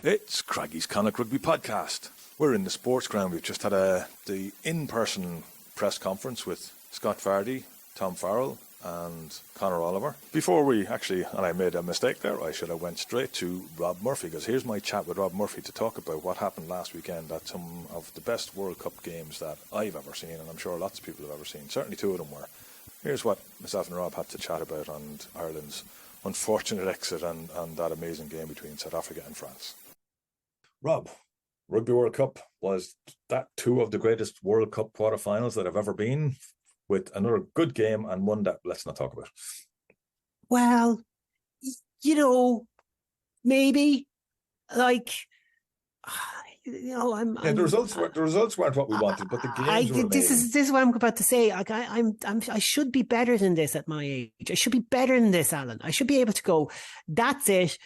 It's Craggy's Connacht Rugby Podcast. We're in the sports ground. We've just had the in-person press conference with Scott Vardy, Tom Farrell and Conor Oliver. Before we and I made a mistake there, I should have went straight to Rob Murphy, because here's my chat with Rob Murphy to talk about what happened last weekend at some of the best World Cup games that I've ever seen, and I'm sure lots of people have ever seen. Certainly two of them were. Here's what myself and Rob had to chat about on Ireland's unfortunate exit and that amazing game between South Africa and France. Rob, Rugby World Cup, was that two of the greatest World Cup quarterfinals that have ever been, with another good game and one that let's not talk about? Well, maybe, the results weren't what we wanted, but the games were amazing. This is what I'm about to say. I should be better than this at my age. I should be better than this, Alan. I should be able to go, that's it.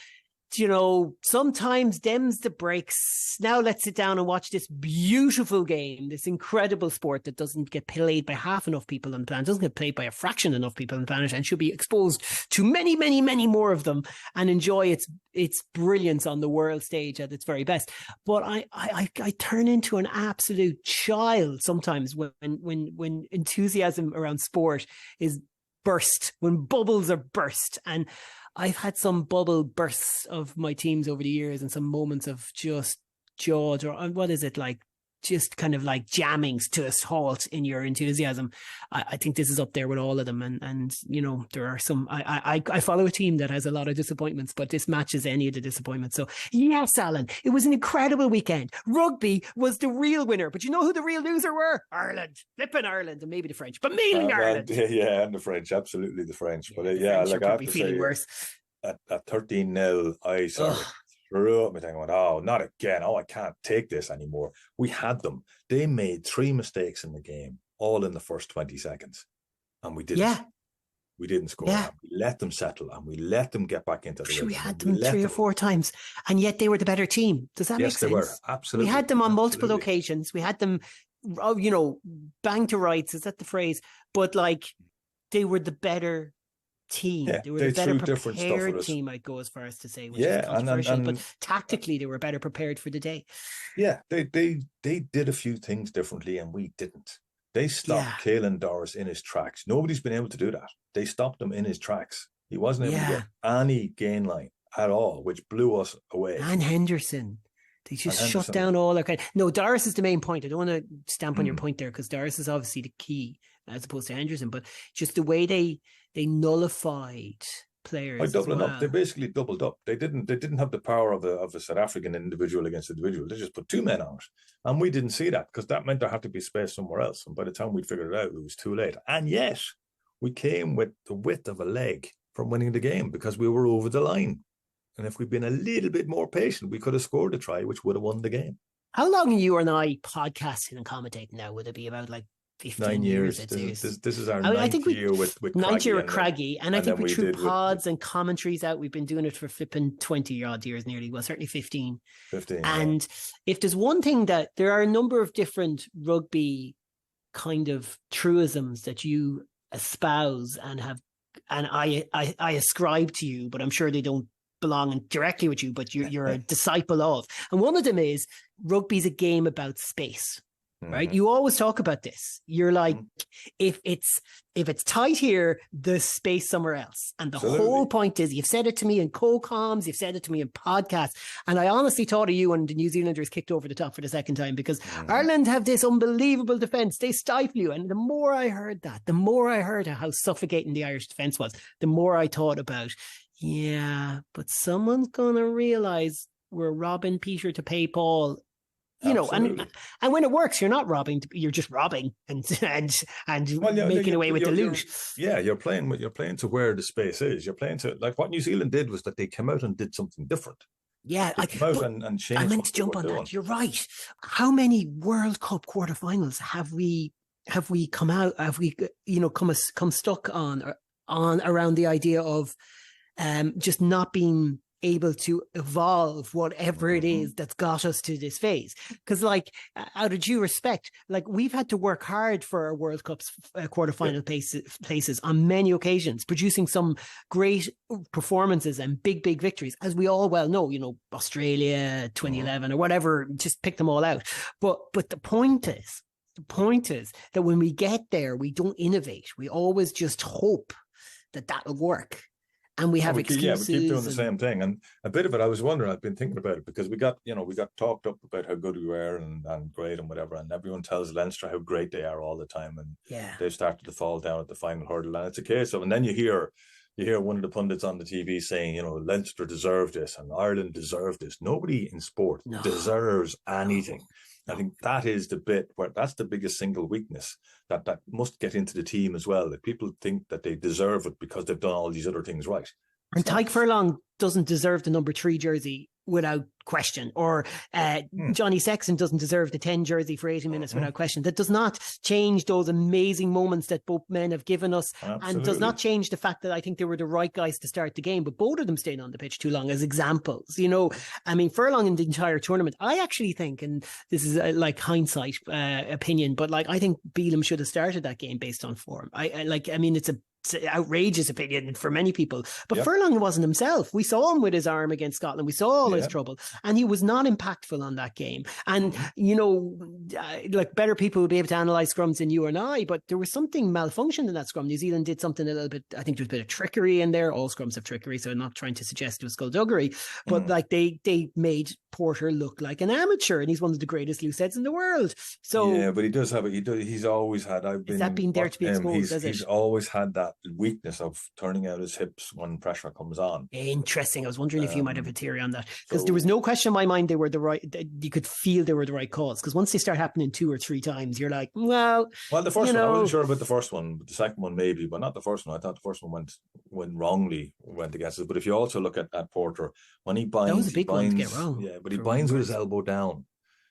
Sometimes them's the breaks. Now let's sit down and watch this beautiful game, this incredible sport that doesn't get played by half enough people on the planet, doesn't get played by a fraction enough people on the planet, and should be exposed to many, many, many more of them and enjoy its brilliance on the world stage at its very best. But I turn into an absolute child sometimes when enthusiasm around sport is burst, when bubbles are burst. And I've had some bubble bursts of my teams over the years, and some moments of just jaw, or what is it like? Just kind of like jammings to a halt in your enthusiasm. I think this is up there with all of them. And there are some, I follow a team that has a lot of disappointments, but this matches any of the disappointments. So yes, Alan, it was an incredible weekend. Rugby was the real winner, but you know who the real loser were? Ireland, flipping Ireland, and maybe the French, but mainly Ireland. Yeah, and the French, absolutely the French. But I have to say, worse. At 13-0, I sort of threw up my thing and went, oh, not again. Oh, I can't take this anymore. We had them. They made 3 mistakes in the game, all in the first 20 seconds. And we didn't. Yeah. We didn't score. Yeah. We let them settle, and we let them get back into the rhythm. We had them 3 or 4 times, and yet they were the better team. Does that make sense? Yes, they were. Absolutely. We had them on multiple occasions. We had them, bang to rights. Is that the phrase? But they were the better team. Yeah, they were the better prepared team, I'd go as far as to say, which is controversial, but tactically they were better prepared for the day. Yeah, they did a few things differently, and we didn't. They stopped Caelan Doris in his tracks. Nobody's been able to do that. They stopped him in his tracks. He wasn't able to get any gain line at all, which blew us away. And Henderson. They just shut down all their kind. No, Doris is the main point. I don't want to stamp on your point there, because Doris is obviously the key as opposed to Henderson, but just the way they nullified players. By doubling up, they basically doubled up. They didn't have the power of a South African individual against individual. They just put 2 men on it, and we didn't see that, because that meant there had to be space somewhere else. And by the time we'd figured it out, it was too late. And yet we came with the width of a leg from winning the game, because we were over the line. And if we'd been a little bit more patient, we could have scored a try, which would have won the game. How long are you and I podcasting and commentating now? Would it be about 15 9 years. This is our ninth year with Craggy. And I think we threw pods and commentaries out. We've been doing it for flipping 20 odd years nearly. Well, certainly 15. And if there's one thing that there are a number of different rugby kind of truisms that you espouse and I ascribe to you, but I'm sure they don't belong directly with you, but you're a disciple of. And one of them is rugby's a game about space. Right? You always talk about this. You're like, if it's tight here, there's space somewhere else. And the whole point is, you've said it to me in co-coms, you've said it to me in podcasts. And I honestly thought of you when the New Zealanders kicked over the top for the second time, because Ireland have this unbelievable defence. They stifle you. And the more I heard that, the more I heard how suffocating the Irish defence was, the more I thought about, but someone's going to realise we're robbing Peter to pay Paul. And when it works, you're not robbing; you're just robbing and making away with the loot. You're playing to where the space is. You're playing to, like, what New Zealand did was that they came out and did something different. Yeah, I changed. I meant to jump on that. You're right. How many World Cup quarterfinals have we come out? Have we come stuck on around the idea of just not being able to evolve whatever it is that's got us to this phase. Because, like, out of due respect, like, we've had to work hard for our World Cup's quarterfinal places on many occasions, producing some great performances and big victories, as we all well know, you know, Australia 2011 or whatever, just pick them all out. But the point is that when we get there, we don't innovate. We always just hope that that'll work. And we have excuses. We keep doing the same thing. And a bit of it, I was wondering, I've been thinking about it, because we got talked up about how good we were and great and whatever. And everyone tells Leinster how great they are all the time. And they've started to fall down at the final hurdle. And it's a case of, and then you hear one of the pundits on the TV saying, you know, Leinster deserved this and Ireland deserved this. Nobody in sport deserves anything. I think that is the bit where that's the biggest single weakness that must get into the team as well, that people think that they deserve it because they've done all these other things right. And Tyke Furlong doesn't deserve the number 3 jersey without question, or Johnny Sexton doesn't deserve the 10 jersey for 80 minutes without question. That does not change those amazing moments that both men have given us. Absolutely. And does not change the fact that I think they were the right guys to start the game, but both of them stayed on the pitch too long as examples. You know, I mean, Furlong in the entire tournament, I actually think, and this is like hindsight opinion, but like, I think Bealham should have started that game based on form. It's an outrageous opinion for many people, but Furlong wasn't himself. We saw him with his arm against Scotland. We saw all his trouble, and he was not impactful on that game. And you know, like, better people will be able to analyze scrums than you and I, but there was something malfunctioned in that scrum. New Zealand did something a little bit, I think there was a bit of trickery in there. All scrums have trickery, so I'm not trying to suggest it was skullduggery, but like, they made Porter look like an amateur, and he's one of the greatest loose heads in the world. So but he does have it. He's always had. Is that been there to be exposed? He's always had that weakness of turning out his hips when pressure comes on. Interesting. I was wondering if you might have a theory on that, because there was no question in my mind they were the right. You could feel they were the right calls, because once they start happening 2 or 3 times, you're like, well, the first one, I wasn't sure about the first one, but the second one maybe, but not the first one. I thought the first one went wrongly, went against us. But if you also look at Porter, when he binds, that was a big one to get wrong. Yeah, but he binds with his elbow down.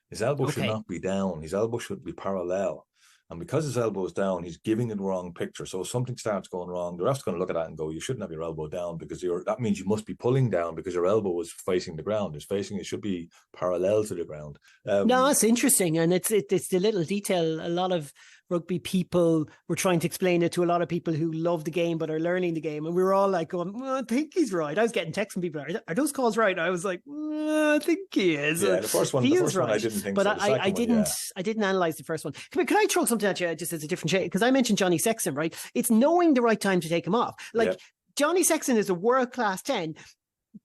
His elbow should not be down. His elbow should be parallel. And because his elbow is down, he's giving it the wrong picture. So if something starts going wrong, the ref's going to look at that and go, you shouldn't have your elbow down, because that means you must be pulling down because your elbow is facing the ground. It should be parallel to the ground. No, it's interesting. And it's the little detail. A lot of rugby people were trying to explain it to a lot of people who love the game but are learning the game, and we were all like going, well, I think he's right. I was getting texts from people, are those calls right? I was like, I think he is. The first one I didn't think, but so. I didn't analyze the first one. Can I throw something at you just as a different shade? Because I mentioned Johnny Sexton, right? It's knowing the right time to take him off. Johnny Sexton is a world-class 10,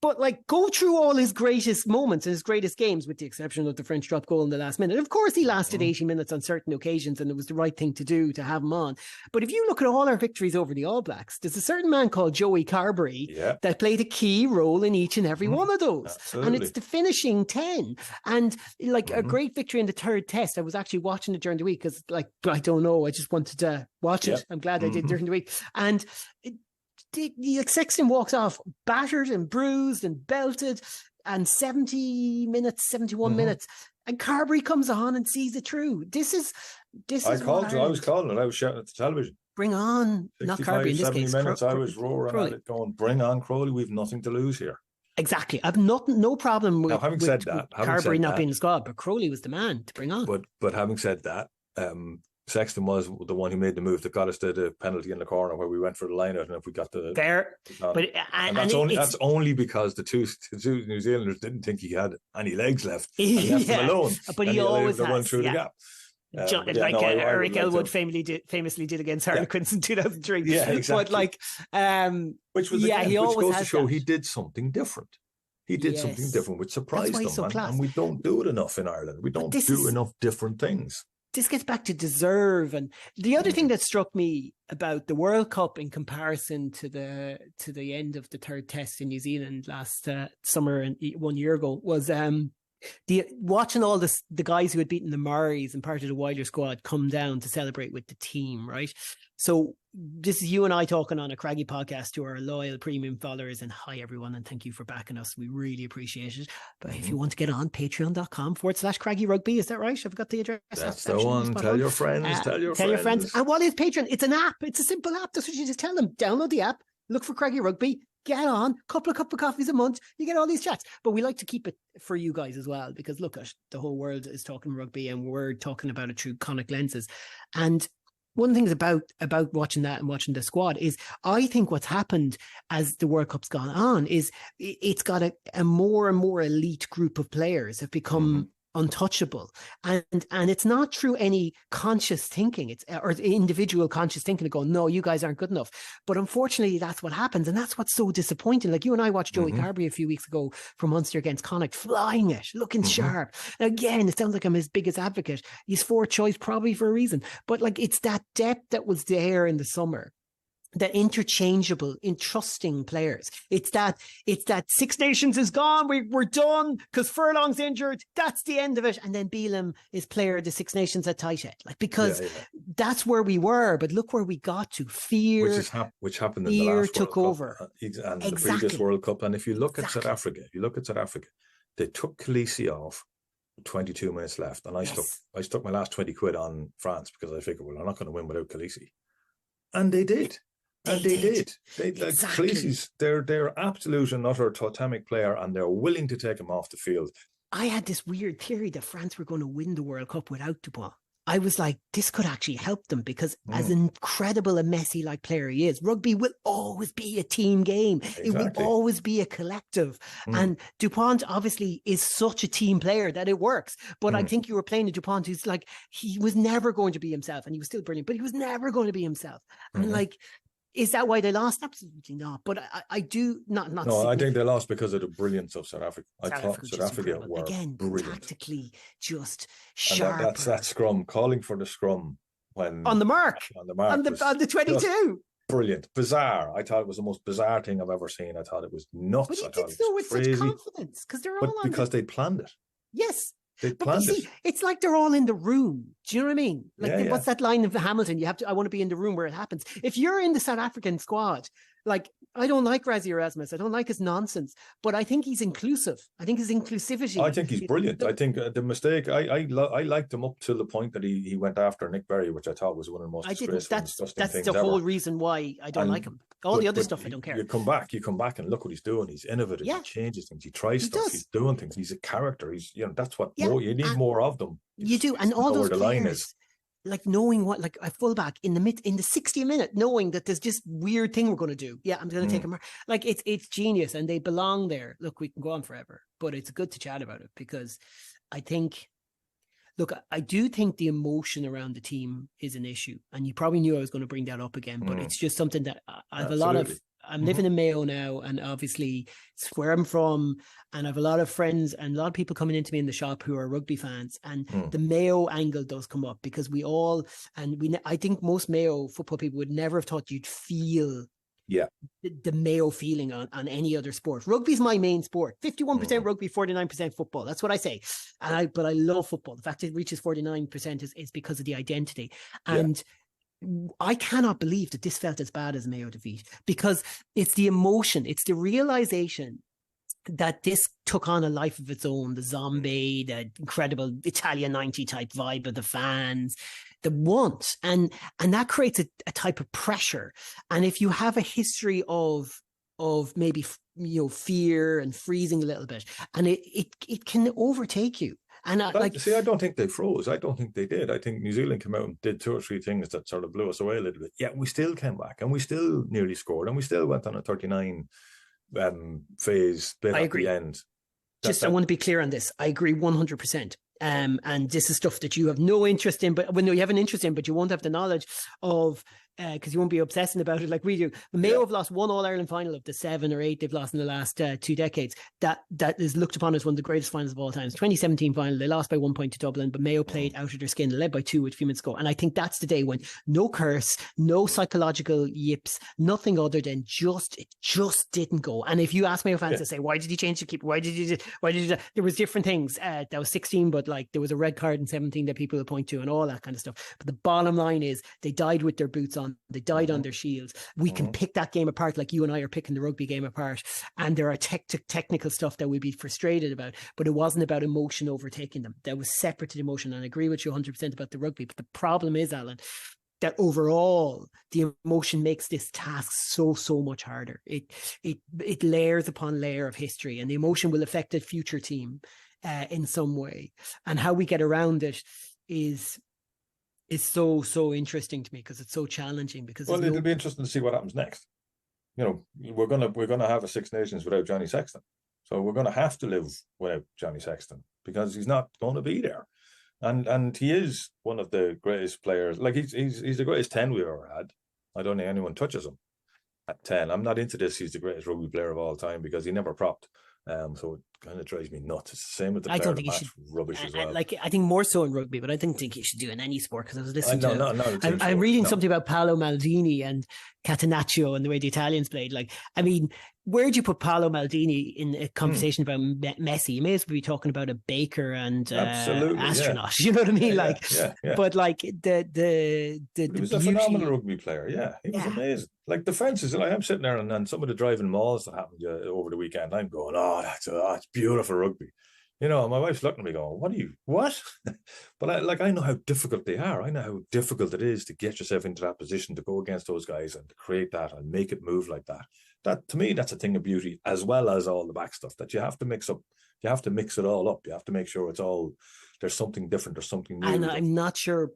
but like, go through all his greatest moments and his greatest games, with the exception of the French drop goal in the last minute. Of course, he lasted 80 minutes on certain occasions, and it was the right thing to do to have him on. But if you look at all our victories over the All Blacks, there's a certain man called Joey Carberry that played a key role in each and every one of those. Absolutely. And it's the finishing 10. And like, a great victory in the third test. I was actually watching it during the week because, like, I don't know, I just wanted to watch it. I'm glad I did during the week. And Sexton walks off battered and bruised and belted, and 71 minutes, and Carberry comes on and sees it through. I was calling it. I was shouting at the television. Bring on, not Carberry in this 70 case. Minutes, I was roaring at it, going, bring on Crowley. We've nothing to lose here. Exactly. I've no problem with, having said that, Carberry not being in the squad, but Crowley was the man to bring on. But having said that, Sexton was the one who made the move that got us to the penalty in the corner where we went for the line out, and if we got the fair, that's only because the two New Zealanders didn't think he had any legs left and left him alone. But he always has, run through the gap. Eric Elwood famously did against Harlequins in 2003. Yeah, exactly. But which goes to show he did something different. He did something different, which surprised them, and we don't do it enough in Ireland. We don't do enough different things. This gets back to deserve. And the other thing that struck me about the World Cup in comparison to the end of the third test in New Zealand last summer and 1 year ago was watching all the guys who had beaten the Maoris and part of the wider squad come down to celebrate with the team, right? So this is you and I talking on a Craggy podcast to our loyal premium followers, and hi everyone, and thank you for backing us. We really appreciate it. But if you want to get on, patreon.com/Craggy Rugby, is that right? I've got the address. That's the one. Tell your friends. Tell your friends. And what is Patreon? It's an app. It's a simple app. That's what you just tell them. Download the app, look for Craggy Rugby, get on, couple of coffees a month, you get all these chats. But we like to keep it for you guys as well, because look, the whole world is talking rugby and we're talking about it through Connacht lenses. And one of the things about watching that and watching the squad is, I think what's happened as the World Cup's gone on is it's got a more and more elite group of players have become untouchable, and it's not through any conscious thinking, or individual conscious thinking to go, no, you guys aren't good enough. But unfortunately, that's what happens, and that's what's so disappointing. Like, you and I watched Joey Carberry a few weeks ago for Munster against Connacht, flying it, looking sharp. Again, it sounds like I'm his biggest advocate. He's fourth choice probably for a reason, but like, it's that depth that was there in the summer, that interchangeable, entrusting players. It's that Six Nations is gone. We're done because Furlong's injured. That's the end of it. And then Bealham is player of the Six Nations at Taishet. Like, because that's where we were. But look where we got to. Fear, which happened in the last took World over. Cup and the previous World Cup. And if you look at South Africa, they took Khaleesi off. 22 minutes left, and I stuck my last 20 quid on France because I figured, well, I'm not going to win without Khaleesi, and they did. They did. Khaleesi's, they're absolute and utter totemic player, and they're willing to take him off the field. I had this weird theory that France were going to win the World Cup without Dupont. I was like, this could actually help them, because as incredible a Messi-like player he is, rugby will always be a team game. Exactly. It will always be a collective. And Dupont obviously is such a team player that it works. But I think you were playing a Dupont who's like, he was never going to be himself, and he was still brilliant, but he was never going to be himself. And like, is that why they lost? Absolutely not. But I do not. No, I think they lost because of the brilliance of South Africa. I thought South Africa were again brilliant. Tactically just sharp. That's that scrum, calling for the scrum when on the mark on the 22. Brilliant, bizarre. I thought it was the most bizarre thing I've ever seen. I thought it was nuts. But he did so with such confidence because they're all because they planned it. Yes. But you see, it's like they're all in the room. Do you know what I mean? Like, what's that line of Hamilton? I want to be in the room where it happens. If you're in the South African squad, like, I don't like Rassie Erasmus. I don't like his nonsense, but I think he's inclusive. I think his inclusivity. I think he's brilliant. I think the mistake, I liked him up to the point that he went after Nick Berry, which I thought was one of the most disgraceful and disgusting things ever. That's the whole reason why I don't like him. All the other stuff I don't care. You come back and look what he's doing. He's innovative. He changes things. He tries stuff. He's doing things. He's a character. He's, that's what more, you need more of them. You do, and all those players, like, knowing what, like, a fullback in the 60th minute, knowing that there's this weird thing we're going to do. Yeah, I'm going to take him. Like, it's genius, and they belong there. Look, we can go on forever, but it's good to chat about it, because I think, look, I do think the emotion around the team is an issue, and you probably knew I was going to bring that up again, but it's just something that I have a lot of. I'm living in Mayo now, and obviously it's where I'm from, and I have a lot of friends and a lot of people coming into me in the shop who are rugby fans, and the Mayo angle does come up, because I think most Mayo football people would never have thought you'd feel the Mayo feeling on any other sport. Rugby's my main sport. 51% rugby, 49% football. That's what I say. But I love football. The fact it reaches 49% is because of the identity. And I cannot believe that this felt as bad as Mayo defeat, because it's the emotion, it's the realization that this took on a life of its own, the zombie, the incredible Italia 90 type vibe of the fans, the want, and that creates a type of pressure. And if you have a history of maybe, fear and freezing a little bit, and it can overtake you. And I don't think they froze. I don't think they did. I think New Zealand came out and did 2 or 3 things that sort of blew us away a little bit. Yeah, we still came back, and we still nearly scored, and we still went on a 39 phase bit at the end. I want to be clear on this. I agree 100%. And this is stuff that you have no interest in, but you have an interest in, but you won't have the knowledge of, because you won't be obsessing about it like we do. Mayo have lost 1 All-Ireland final of the 7 or 8 they've lost in the last 2 decades. That is looked upon as one of the greatest finals of all time. 2017 final, they lost by 1 point to Dublin, but Mayo played out of their skin, led by 2 with a few minutes to go. And I think that's the day when no curse, no psychological yips, nothing other than it just didn't go. And if you ask Mayo fans to say, why did he change the keeper? Why did you do? There was different things. That was 16, but like there was a red card in 17 that people will point to and all that kind of stuff. But the bottom line is they died with their boots on. They died on their shields. We can pick that game apart like you and I are picking the rugby game apart. And there are technical stuff that we'd be frustrated about, but it wasn't about emotion overtaking them. That was separate to the emotion. And I agree with you 100% about the rugby. But the problem is, Alan, that overall the emotion makes this task so much harder. It layers upon layer of history, and the emotion will affect a future team in some way. And how we get around it is so interesting to me, because it's so challenging. Because it'll be interesting to see what happens next. We're gonna have a Six Nations without Johnny Sexton, so we're gonna have to live without Johnny Sexton, because he's not going to be there. And he is one of the greatest players. Like, he's the greatest 10 we've ever had. I don't think anyone touches him at 10. I'm not into this. He's the greatest rugby player of all time, because he never propped. So it kind of drives me nuts. It's the same with the player of the match rubbish as well. Like, I think more so in rugby, but I didn't think you should do in any sport, because I was listening I'm reading something about Paolo Maldini and Catenaccio and the way the Italians played. Like, I mean, where do you put Paolo Maldini in a conversation about Messi? You may as well be talking about a baker and astronaut. Yeah. You know what I mean? But like he was a phenomenal rugby player. Yeah, he was amazing. Like, the fences, like, I'm sitting there and some of the driving mauls that happened over the weekend, I'm going, that's beautiful rugby. And my wife's looking at me going, what? But I know how difficult they are. I know how difficult it is to get yourself into that position, to go against those guys and to create that and make it move like that. That, to me, that's a thing of beauty, as well as all the back stuff that you have to mix up. You have to mix it all up. You have to make sure there's something different, there's something new. And I'm not sure,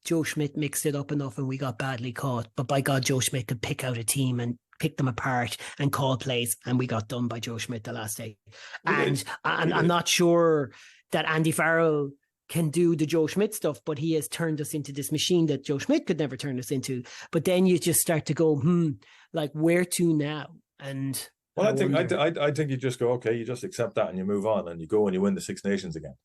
Joe Schmidt mixed it up enough and we got badly caught. But by God, Joe Schmidt could pick out a team and pick them apart and call plays, and we got done by Joe Schmidt the last day. And I'm not sure that Andy Farrell can do the Joe Schmidt stuff, but he has turned us into this machine that Joe Schmidt could never turn us into. But then you just start to go, like, where to now? And I think you just go, okay, you just accept that and you move on, and you go and you win the Six Nations again.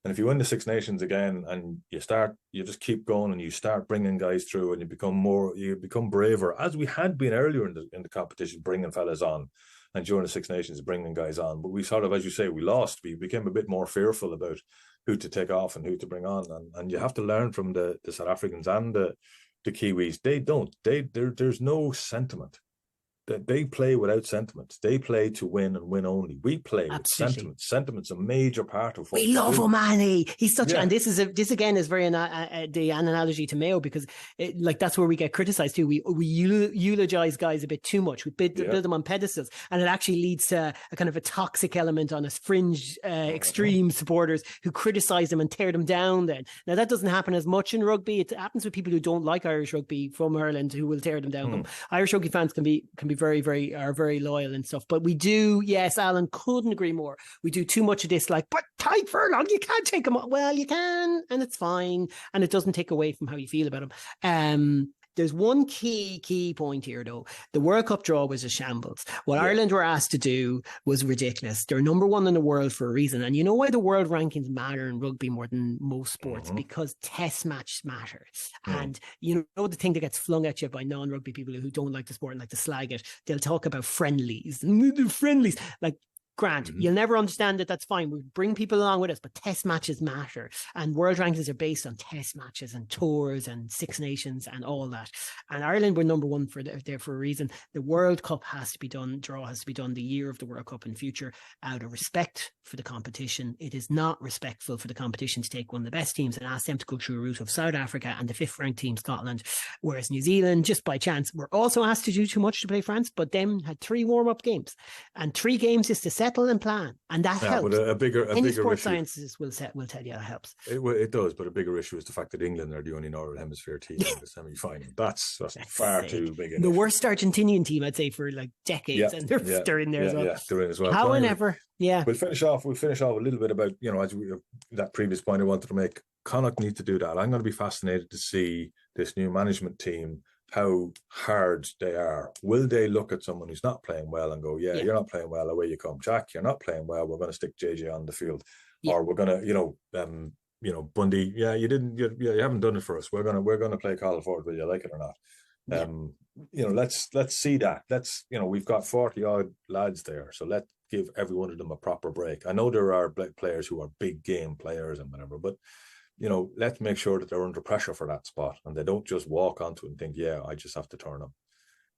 And if you win the Six Nations again and you just keep going and you start bringing guys through, and you become braver, as we had been earlier in the competition, bringing fellas on, and during the Six Nations, bringing guys on. But we sort of, as you say, we lost. We became a bit more fearful about who to take off and who to bring on. And you have to learn from the South Africans and the Kiwis. There's no sentiment. They play without sentiment. They play to win and win only. We play with sentiment. Sentiment's a major part of what we love O'Mahony. He's such and this again is very the analogy to Mayo, because that's where we get criticised too. We eulogize guys a bit too much. We build them on pedestals, and it actually leads to a kind of a toxic element on us fringe extreme supporters who criticise them and tear them down. Then now that doesn't happen as much in rugby. It happens with people who don't like Irish rugby from Ireland, who will tear them down. Irish rugby fans can be very loyal and stuff, but we do, yes, Alan, couldn't agree more. We do too much of this, like, but Tadhg Furlong, you can't take him on. Well, you can, and it's fine, and it doesn't take away from how you feel about him. There's one key point here, though. The World Cup draw was a shambles. What Ireland were asked to do was ridiculous. They're number one in the world for a reason. And you know why the world rankings matter in rugby more than most sports? Because test matches matter. And you know the thing that gets flung at you by non-rugby people who don't like the sport and like to slag it? They'll talk about friendlies. Friendlies. Like, Grant, you'll never understand it. That's fine. We bring people along with us, but test matches matter. And world rankings are based on test matches and tours and Six Nations and all that. And Ireland were number one there for a reason. The World Cup has to be done, draw has to be done the year of the World Cup in future, out of respect for the competition. It is not respectful for the competition to take one of the best teams and ask them to go through a route of South Africa and the fifth ranked team, Scotland, whereas New Zealand, just by chance, were also asked to do too much to play France, but then had 3 warm-up games. And 3 games is to settle and plan, and that helps. But a bigger sports issue, sciences will tell you that helps. It does, but a bigger issue is the fact that England are the only Northern Hemisphere team in the semi-final. That's far too big an issue. The worst Argentinian team, I'd say, for like decades, and they're in there as well. Yeah, they're in as well. However, we'll finish off a little bit about, as that previous point I wanted to make. Connacht need to do that. I'm going to be fascinated to see this new management team, how hard they are. Will they look at someone who's not playing well and go, you're not playing well, away you come. Jack, you're not playing well, we're going to stick JJ on the field. Or we're going to, Bundy, you haven't done it for us. We're going to play Colin Ford, whether you like it or not. Let's see that. We've got 40 odd lads there, so let's give every one of them a proper break. I know there are players who are big game players and whatever, but let's make sure that they're under pressure for that spot and they don't just walk onto it and think, I just have to turn them.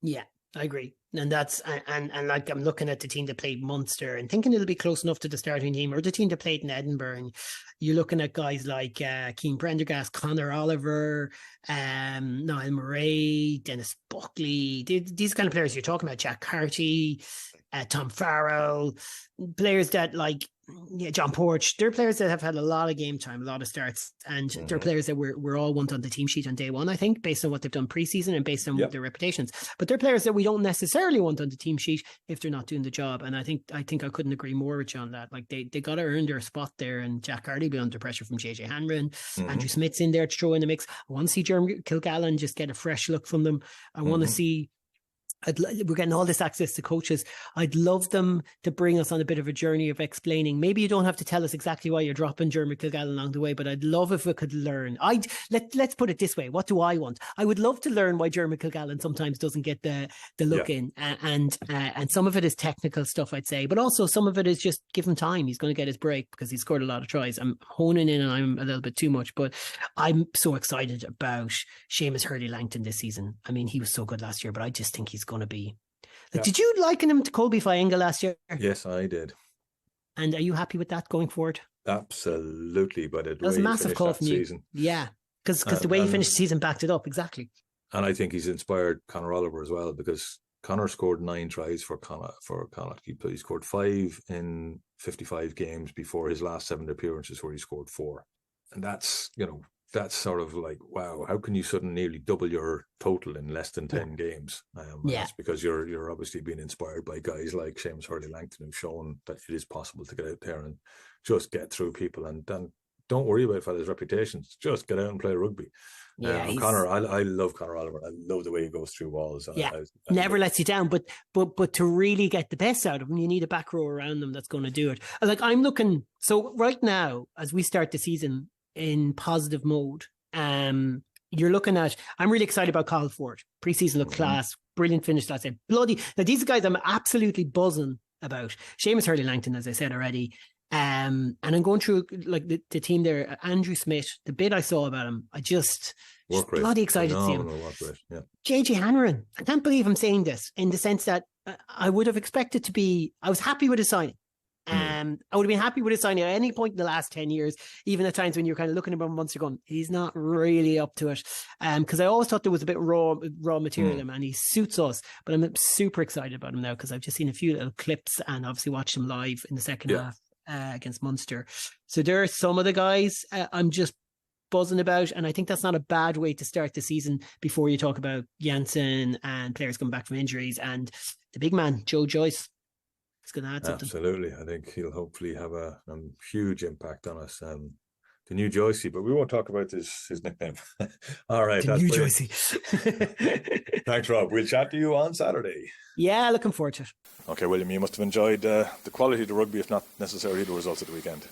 Yeah. I agree. And that's and like I'm looking at the team that played Munster and thinking it'll be close enough to the starting team, or the team that played in Edinburgh. And you're looking at guys like Keane Prendergast, Conor Oliver, Niall Murray, Dennis Buckley. These kind of players you're talking about, Jack Carty, Tom Farrell, players that like John Porch. They're players that have had a lot of game time, a lot of starts, and they're players that we're all want on the team sheet on day one, I think, based on what they've done preseason and based on their reputations. But they're players that we don't necessarily want on the team sheet if they're not doing the job. And I think I couldn't agree more with you on that. Like they got to earn their spot there, and Jack Carty be under pressure from JJ Hanrahan. Andrew Smith's in there to throw in the mix. I want to see Jeremy Kilgallen just get a fresh look from them. I want to see. We're getting all this access to coaches. I'd love them to bring us on a bit of a journey of explaining. Maybe you don't have to tell us exactly why you're dropping Jeremy Kilgallen along the way, but I'd love if we could learn. Let's put it this way. What do I want? I would love to learn why Jeremy Kilgallen sometimes doesn't get the look in, and some of it is technical stuff, I'd say, but also some of it is just give him time. He's going to get his break because he's scored a lot of tries. I'm honing in and I'm a little bit too much, but I'm so excited about Seamus Hurley-Langton this season. I mean, he was so good last year, but I just think he's going to be Did you liken him to Colby Fainga last year? Yes, I did. And are you happy with that going forward? Absolutely, but it was a massive call from you. Yeah, because the way he finished the season backed it up exactly. And I think he's inspired Conor Oliver as well, because Conor scored 9 tries for Connacht. He scored 5 in 55 games before his last 7 appearances, where he scored 4. And that's sort of like, wow, how can you suddenly nearly double your total in less than 10 games? That's because you're obviously being inspired by guys like Seamus Hurley-Langton, who've shown that it is possible to get out there and just get through people, and don't worry about fellas' reputations. Just get out and play rugby. Conor, I love Conor Oliver. I love the way he goes through walls. Never lets you down. But to really get the best out of him, you need a back row around them that's going to do it. Like I'm looking. So right now, as we start the season in positive mode, you're looking at. I'm really excited about Kyle Ford. Preseason looked class, brilliant finish last night. Bloody now, these guys I'm absolutely buzzing about. Seamus Hurley-Langton, as I said already. And I'm going through like the team there. Andrew Smith, the bit I saw about him, I just bloody excited to see him. JJ Hanrahan, I can't believe I'm saying this in the sense that I would have expected to be. I was happy with his signing. I would have been happy with his signing at any point in the last 10 years, even at times when you're kind of looking at him once you're going, he's not really up to it. Because I always thought there was a bit raw material in him, and he suits us. But I'm super excited about him now because I've just seen a few little clips and obviously watched him live in the second half. Against Munster. So there are some of the guys I'm just buzzing about, and I think that's not a bad way to start the season before you talk about Janssen and players coming back from injuries, and the big man Joe Joyce is going to add something. Absolutely. I think he'll hopefully have a huge impact on us. The new Joycey, but we won't talk about his nickname. All right. The new Joycey. Thanks, Rob. We'll chat to you on Saturday. Yeah, looking forward to it. Okay, William, you must have enjoyed the quality of the rugby, if not necessarily the results of the weekend.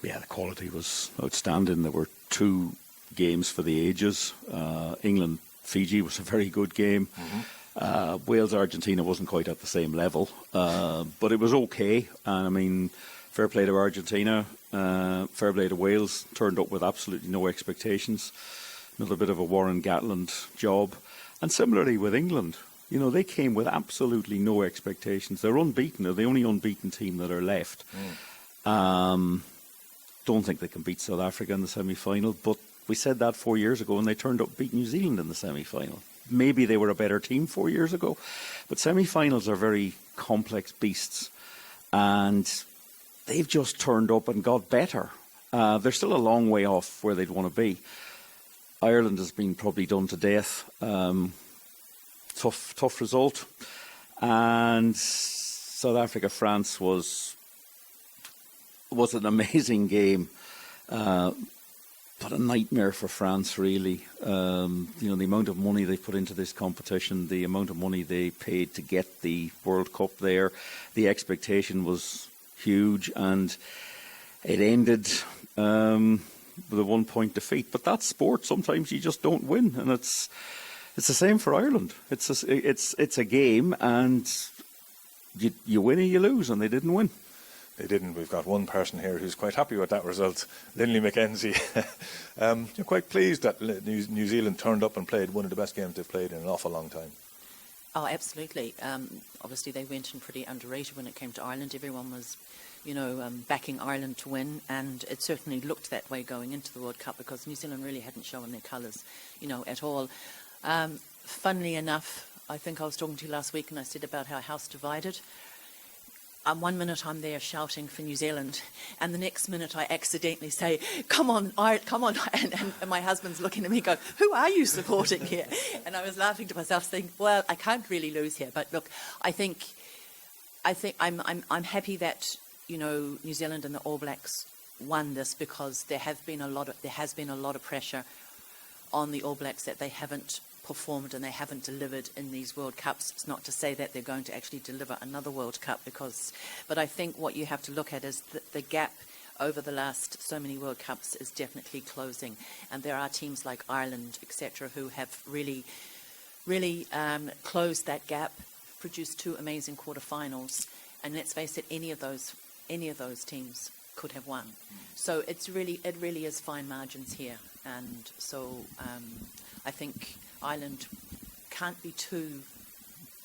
Yeah, the quality was outstanding. There were 2 games for the ages. England-Fiji was a very good game. Wales-Argentina wasn't quite at the same level, but it was okay. And I mean, fair play to Argentina, fair play to Wales, turned up with absolutely no expectations. Another bit of a Warren Gatland job. And similarly with England, they came with absolutely no expectations. They're unbeaten. They're the only unbeaten team that are left. Don't think they can beat South Africa in the semi-final, but we said that 4 years ago and they turned up beat New Zealand in the semi-final. Maybe they were a better team 4 years ago, but semi-finals are very complex beasts, and they've just turned up and got better. They're still a long way off where they'd want to be. Ireland has been probably done to death. Tough result. And South Africa, France was an amazing game, but a nightmare for France, really. The amount of money they put into this competition, the amount of money they paid to get the World Cup there, the expectation was huge, and it ended with a 1-point defeat. But that's sport. Sometimes you just don't win, and it's the same for Ireland. It's a game, and you win or you lose, and they didn't win. They didn't. We've got one person here who's quite happy with that result, Linley MacKenzie. You're quite pleased that New Zealand turned up and played one of the best games they've played in an awful long time. Oh, absolutely. Obviously, they went in pretty underrated when it came to Ireland. Everyone was, backing Ireland to win, and it certainly looked that way going into the World Cup because New Zealand really hadn't shown their colours, at all. Funnily enough, I think I was talking to you last week and I said about how house divided. 1 minute I'm there shouting for New Zealand, and the next minute I accidentally say, come on, come on. And my husband's looking at me going, who are you supporting here? And I was laughing to myself saying, well, I can't really lose here. But look, I think I'm happy that, New Zealand and the All Blacks won this because there has been a lot of pressure on the All Blacks that they haven't performed and they haven't delivered in these World Cups. It's not to say that they're going to actually deliver another World Cup but I think what you have to look at is the gap over the last so many World Cups is definitely closing, and there are teams like Ireland, etc., who have really closed that gap, produced 2 amazing quarterfinals, and let's face it, any of those teams could have won. So it really is fine margins here, and so I think Ireland can't be too,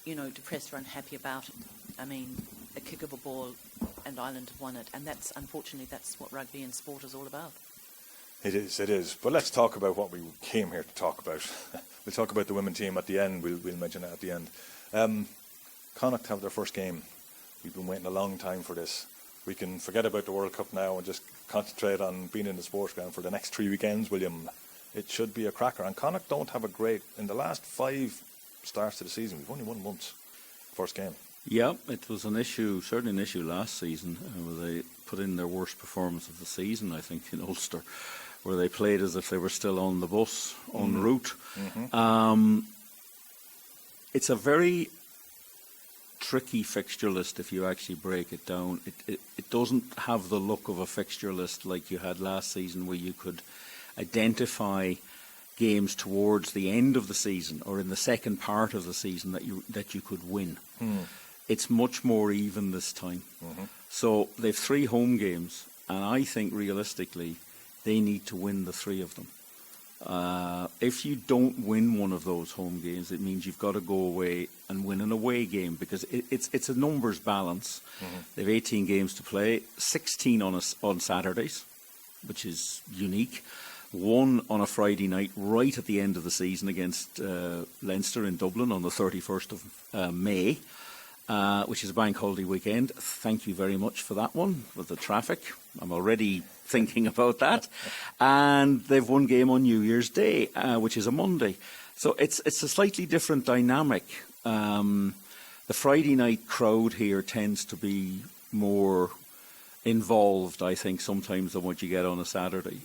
depressed or unhappy about it. I mean, a kick of a ball and Ireland have won it, and unfortunately that's what rugby and sport is all about. It is. But let's talk about what we came here to talk about. We'll talk about the women team at the end. We'll mention it at the end. Connacht have their first game. We've been waiting a long time for this. We can forget about the World Cup now and just concentrate on being in the sports ground for the next 3 weekends, William. It should be a cracker. And Connacht don't have in the last 5 starts to the season, we've only won once. First game. Yeah, it was certainly an issue last season, where they put in their worst performance of the season, I think, in Ulster, where they played as if they were still on the bus, en route. Mm-hmm. It's a very tricky fixture list if you actually break it down. It doesn't have the look of a fixture list like you had last season, where you could identify games towards the end of the season or in the second part of the season that you could win. It's much more even this time. Mm-hmm. So they've 3 home games, and I think realistically they need to win the 3 of them. If you don't win one of those home games, it means you've got to go away and win an away game, because it's a numbers balance. Mm-hmm. They've 18 games to play, 16 on Saturdays, which is unique. 1 on a Friday night right at the end of the season against Leinster in Dublin on the 31st of May, which is a bank holiday weekend. Thank you very much for that one, with the traffic. I'm already thinking about that. And they've 1 game on New Year's Day, which is a Monday. So it's a slightly different dynamic. The Friday night crowd here tends to be more involved, I think, sometimes than what you get on a Saturday.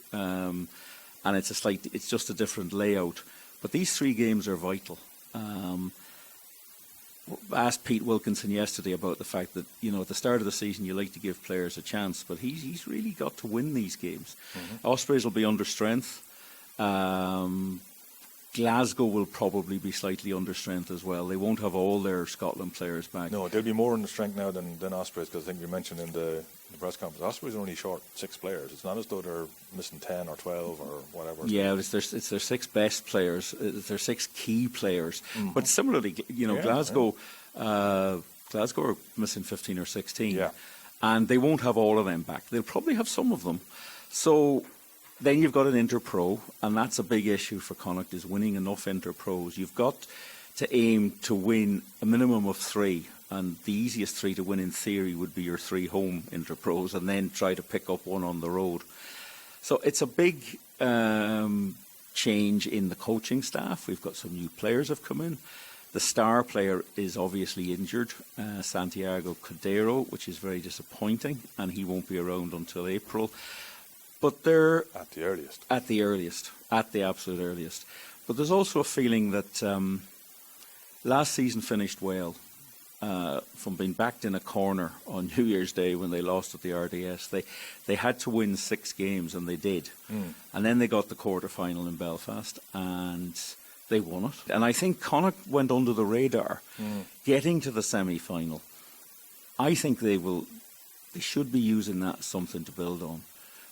And it's just a different layout. But these 3 games are vital. Asked Pete Wilkinson yesterday about the fact that, at the start of the season you like to give players a chance, but he's really got to win these games. Mm-hmm. Ospreys will be under strength. Glasgow will probably be slightly under strength as well. They won't have all their Scotland players back. No, they'll be more under strength now than Ospreys, because I think you mentioned in the press conference, Ospreys are only short 6 players. It's not as though they're missing 10 or 12 or whatever. Yeah, it's their 6 best players. It's their 6 key players. Mm-hmm. But similarly, Glasgow are missing 15 or 16. Yeah. And they won't have all of them back. They'll probably have some of them. So then you've got an Inter-Pro, and that's a big issue for Connacht, is winning enough Inter-Pros. You've got to aim to win a minimum of 3, and the easiest 3 to win in theory would be your 3 home Inter-Pros, and then try to pick up 1 on the road. So it's a big change in the coaching staff. We've got some new players have come in. The star player is obviously injured, Santiago Cordero, which is very disappointing, and he won't be around until April. But they're at the earliest. At the absolute earliest. But there's also a feeling that last season finished well. From being backed in a corner on New Year's Day when they lost at the RDS, they had to win 6 games, and they did. And then they got the quarter-final in Belfast, and they won it. And I think Connacht went under the radar, getting to the semi-final. I think they should be using that as something to build on.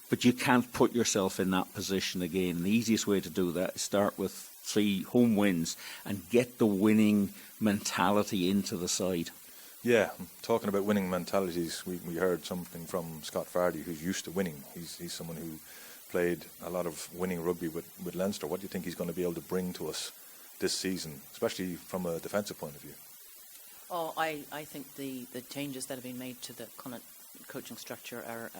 But you can't put yourself in that position again. The easiest way to do that is start with 3 home wins and get the winning mentality into the side. Yeah, talking about winning mentalities, we heard something from Scott Fardy, who's used to winning. He's someone who played a lot of winning rugby with Leinster. What do you think he's going to be able to bring to us this season, especially from a defensive point of view? Oh, I think the changes that have been made to the Connacht coaching structure are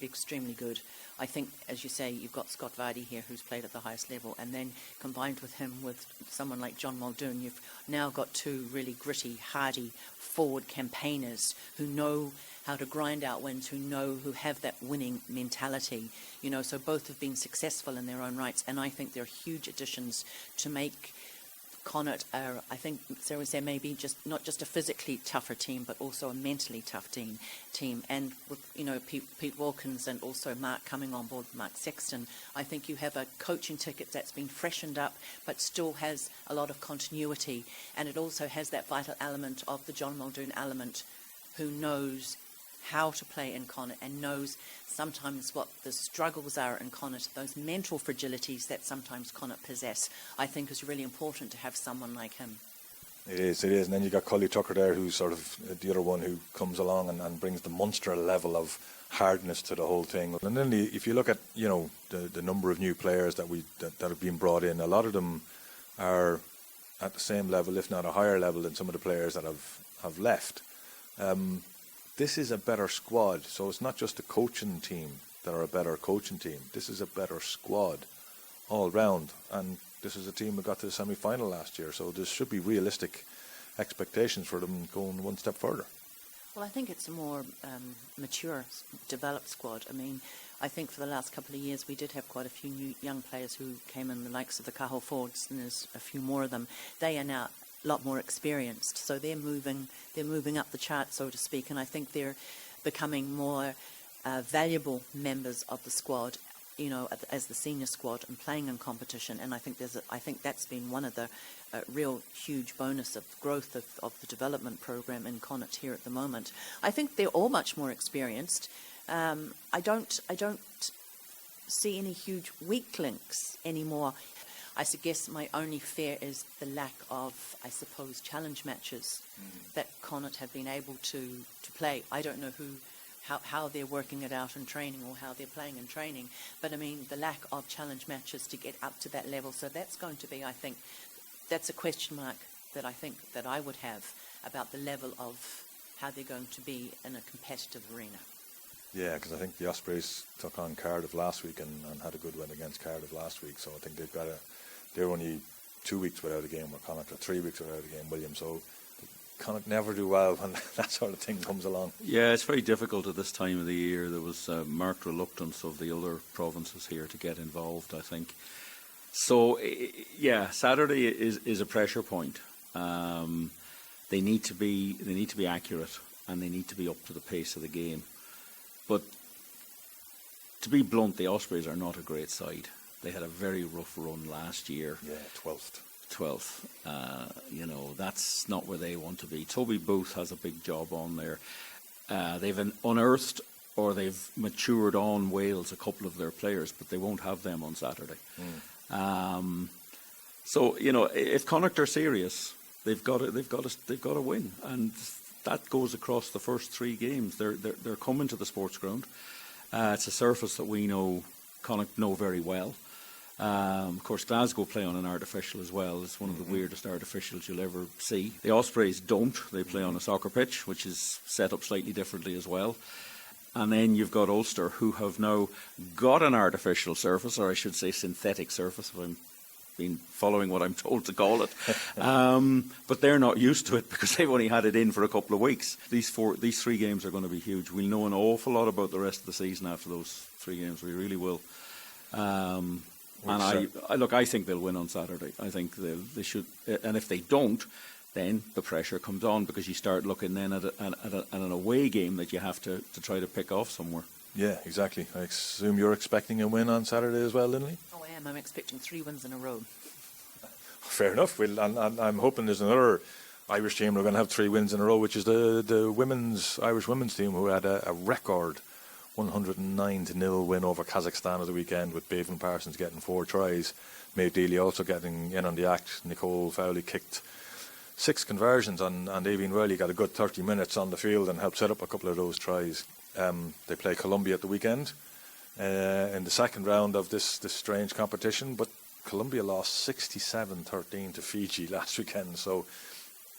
extremely good. I think, as you say, you've got Scott Vardy here, who's played at the highest level, and then combined with him with someone like John Muldoon, you've now got 2 really gritty, hardy forward campaigners who know how to grind out wins, who have that winning mentality. So both have been successful in their own rights, and I think they're huge additions to make Connacht are, I think, Sarah would say, maybe not just a physically tougher team, but also a mentally tough team. And with Pete Wilkins and also Mark coming on board, Mark Sexton, I think you have a coaching ticket that's been freshened up, but still has a lot of continuity. And it also has that vital element of the John Muldoon element, who knows how to play in Connacht and knows sometimes what the struggles are in Connacht, those mental fragilities that sometimes Connacht possess. I think is really important to have someone like him. It is. And then you got Collie Tucker there, who's sort of the other one who comes along and brings the Munster level of hardness to the whole thing. And then if you look at the number of new players that have been brought in, a lot of them are at the same level, if not a higher level, than some of the players that have left. This is a better squad, so it's not just the coaching team that are a better coaching team. This is a better squad all round, and this is a team that got to the semi-final last year, so there should be realistic expectations for them going one step further. Well, I think it's a more mature, developed squad. I mean, I think for the last couple of years we did have quite a few new young players who came in, the likes of the Cahill Fords, and there's a few more of them. They are now a lot more experienced, so they're moving up the chart, so to speak, and I think they're becoming more valuable members of the squad, as the senior squad and playing in competition. And I think that's been one of the real huge bonus of growth of the development program in Connacht here at the moment. I think they're all much more experienced. I don't see any huge weak links anymore. I guess my only fear is the lack of, I suppose, challenge matches that Connacht have been able to play. I don't know how they're working it out in training or how they're playing in training, but I mean the lack of challenge matches to get up to that level. So that's going to be, I think, that's a question mark that I think that I would have about the level of how they're going to be in a competitive arena. Yeah, because I think the Ospreys took on Cardiff last week and had a good win against Cardiff last week. So I think they're only 2 weeks without a game with Connacht, or 3 weeks without a game, William. So Connacht never do well when that sort of thing comes along. Yeah, it's very difficult at this time of the year. There was marked reluctance of the other provinces here to get involved, I think. So, yeah, Saturday is a pressure point. They need to be accurate, and they need to be up to the pace of the game. But to be blunt, the Ospreys are not a great side. They had a very rough run last year. Yeah, 12th. That's not where they want to be. Toby Booth has a big job on there. They've unearthed or they've matured on Wales, a couple of their players, but they won't have them on Saturday. So if Connacht are serious, they've got to win, and that goes across the first 3 games. They're coming to the sports ground. It's a surface that we know Connacht know very well. Of course, Glasgow play on an artificial as well. It's one of the weirdest artificials you'll ever see. The Ospreys don't. They play on a soccer pitch, which is set up slightly differently as well. And then you've got Ulster, who have now got an artificial surface, or I should say synthetic surface, if I'm been following what I'm told to call it. But they're not used to it because they've only had it in for a couple of weeks. These 3 games are going to be huge. We'll know an awful lot about the rest of the season after those 3 games. We really will. I think they'll win on Saturday. I think they should. And if they don't, then the pressure comes on because you start looking then at an away game that you have to try to pick off somewhere. Yeah, exactly. I assume you're expecting a win on Saturday as well, Linley? Oh, I am. I'm expecting 3 wins in a row. Fair enough. I'm hoping there's another Irish team who are going to have 3 wins in a row, which is the Irish women's team, who had a record 109-0 win over Kazakhstan at the weekend, with Bevan Parsons getting 4 tries. Maeve Dealey also getting in on the act. Nicole Fowley kicked 6 conversions, and Aoibhinn Riley got a good 30 minutes on the field and helped set up a couple of those tries. They play Colombia at the weekend in the second round of this strange competition, but Colombia lost 67-13 to Fiji last weekend, so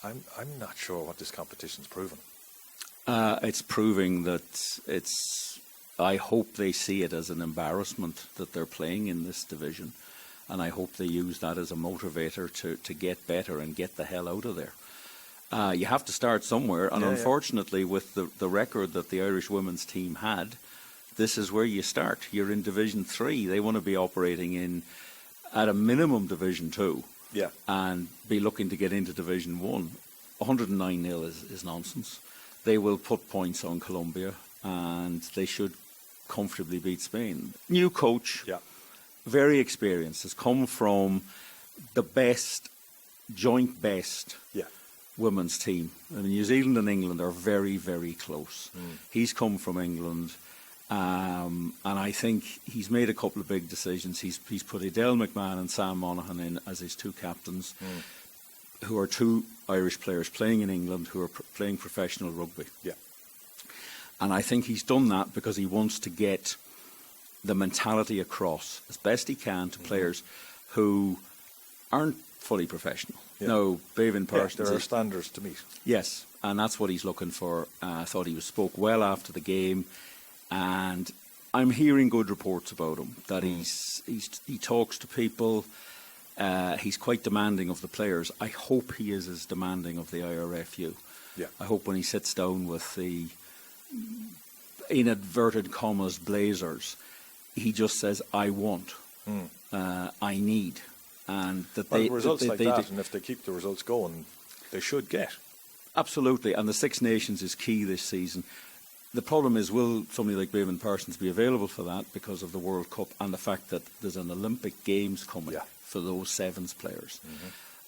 I'm not sure what this competition's proven. It's proving that I hope they see it as an embarrassment that they're playing in this division, and I hope they use that as a motivator to get better and get the hell out of there. You have to start somewhere, and unfortunately, with the record that the Irish women's team had, this is where you start. You're in Division 3. They want to be operating in, at a minimum, Division 2, and be looking to get into Division 1. 109-0 is nonsense. They will put points on Colombia, and they should comfortably beat Spain. New coach, very experienced, has come from the joint best women's team. I mean, New Zealand and England are very, very close. He's come from England, and I think he's made a couple of big decisions. He's put Adele McMahon and Sam Monaghan in as his 2 captains, who are 2 Irish players playing in England who are playing professional rugby. And I think he's done that because he wants to get the mentality across as best he can to players who aren't fully professional. No, Bevan Parsons. There are standards to meet. Yes, and that's what he's looking for. I thought he spoke well after the game, and I'm hearing good reports about him, that he talks to people. He's quite demanding of the players. I hope he is as demanding of the IRFU. I hope when he sits down with the, in inverted commas, Blazers, he just says, I want, I need. And that results like that, and if they keep the results going, they should get. Absolutely, and the Six Nations is key this season. The problem is, will somebody like Bevan Parsons be available for that because of the World Cup and the fact that there's an Olympic Games coming for those Sevens players?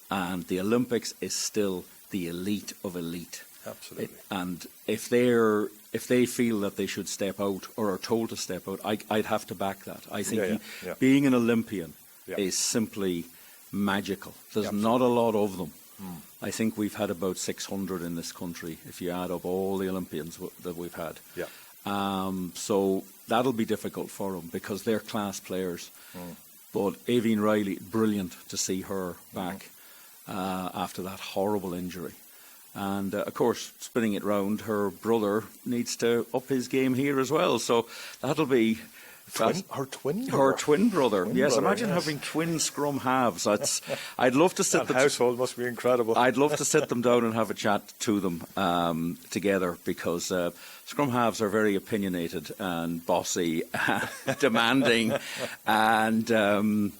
And the Olympics is still the elite of elite. Absolutely. And if they feel that they should step out or are told to step out, I'd have to back that. I think being an Olympian is simply magical. There's not a lot of them. I think we've had about 600 in this country, if you add up all the Olympians that we've had. So that'll be difficult for them because they're class players. But Aoibhinn Riley, brilliant to see her back after that horrible injury. And, of course, spinning it round, her brother needs to up his game here as well. So that'll be... Her twin brother. Yes, imagine having twin scrum halves. I'd love to sit. That household must be incredible. I'd love to sit them down and have a chat to them together because scrum halves are very opinionated and bossy, demanding, and well,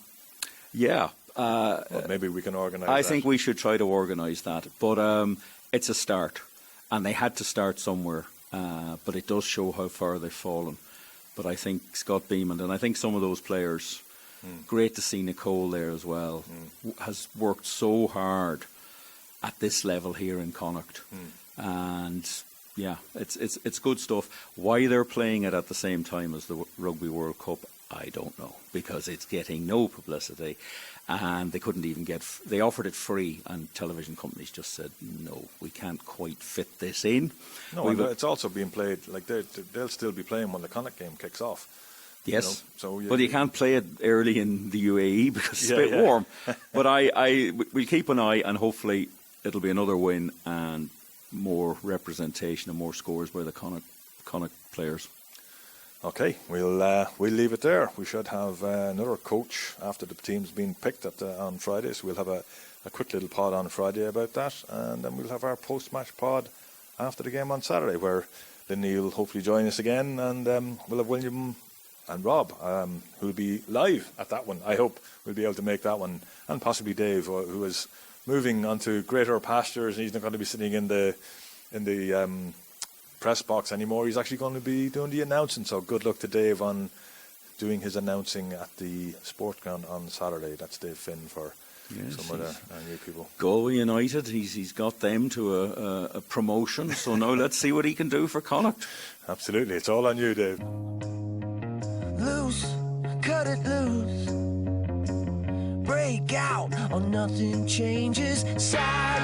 maybe we can organise. I think we should try to organise that, but it's a start, and they had to start somewhere. But it does show how far they've fallen. But I think Scott Beamond, and I think some of those players, great to see Nicole there as well, has worked so hard at this level here in Connacht. And it's good stuff. Why they're playing it at the same time as the Rugby World Cup, I don't know, because it's getting no publicity. And they couldn't even they offered it free, and television companies just said, no, we can't quite fit this in. No, and it's also being played, like they'll still be playing when the Connacht game kicks off. Yes, but you can't play it early in the UAE because it's a bit warm. But we'll keep an eye, and hopefully it'll be another win and more representation and more scores by the Connacht players. Okay, we'll leave it there. We should have another coach after the team's been picked on Friday, so we'll have a quick little pod on Friday about that, and then we'll have our post-match pod after the game on Saturday, where Linley will hopefully join us again, and we'll have William and Rob, who will be live at that one. I hope we'll be able to make that one, and possibly Dave, who is moving onto greater pastures, and he's not going to be sitting in the press box anymore. He's actually going to be doing the announcing, so good luck to Dave on doing his announcing at the sport ground on Saturday. That's Dave Finn for some of our new people. Galway United, he's got them to a promotion, so now let's see what he can do for Connacht. Absolutely, it's all on you, Dave. Loose, cut it loose. Break out or nothing changes. Sad